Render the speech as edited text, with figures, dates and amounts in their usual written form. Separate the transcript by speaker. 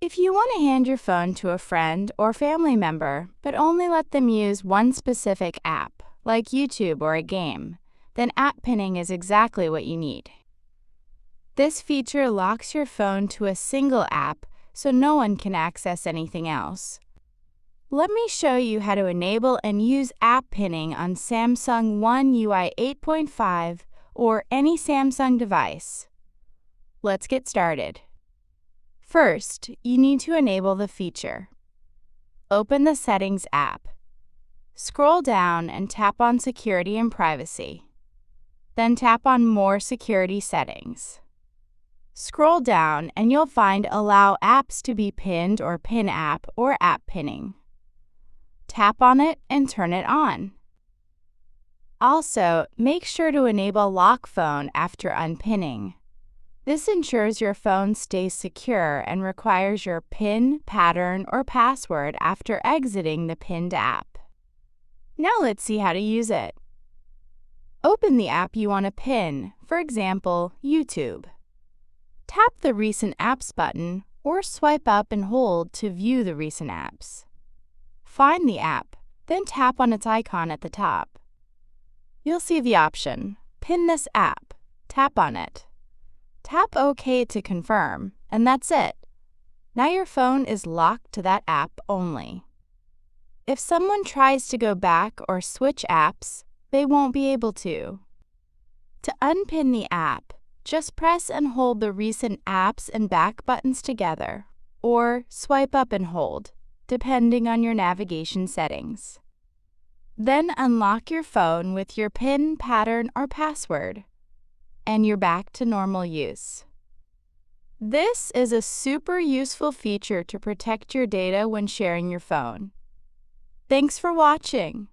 Speaker 1: If you want to hand your phone to a friend or family member, but only let them use one specific app, like YouTube or a game, then app pinning is exactly what you need. This feature locks your phone to a single app so no one can access anything else. Let me show you how to enable and use app pinning on Samsung One UI 8.5 or any Samsung device. Let's get started. First, you need to enable the feature. Open the Settings app. Scroll down and tap on Security and Privacy. Then tap on More Security Settings. Scroll down and you'll find Allow apps to be pinned or Pin app or app pinning. Tap on it and turn it on. Also, make sure to enable Lock Phone after unpinning. This ensures your phone stays secure and requires your PIN, pattern, or password after exiting the pinned app. Now let's see how to use it. Open the app you want to pin, for example, YouTube. Tap the Recent Apps button or swipe up and hold to view the recent apps. Find the app, then tap on its icon at the top. You'll see the option, Pin this app. Tap on it. Tap OK to confirm, and that's it. Now your phone is locked to that app only. If someone tries to go back or switch apps, they won't be able to. To unpin the app, just press and hold the recent apps and back buttons together, or swipe up and hold, depending on your navigation settings. Then unlock your phone with your PIN, pattern, or password, and you're back to normal use. This is a super useful feature to protect your data when sharing your phone. Thanks for watching.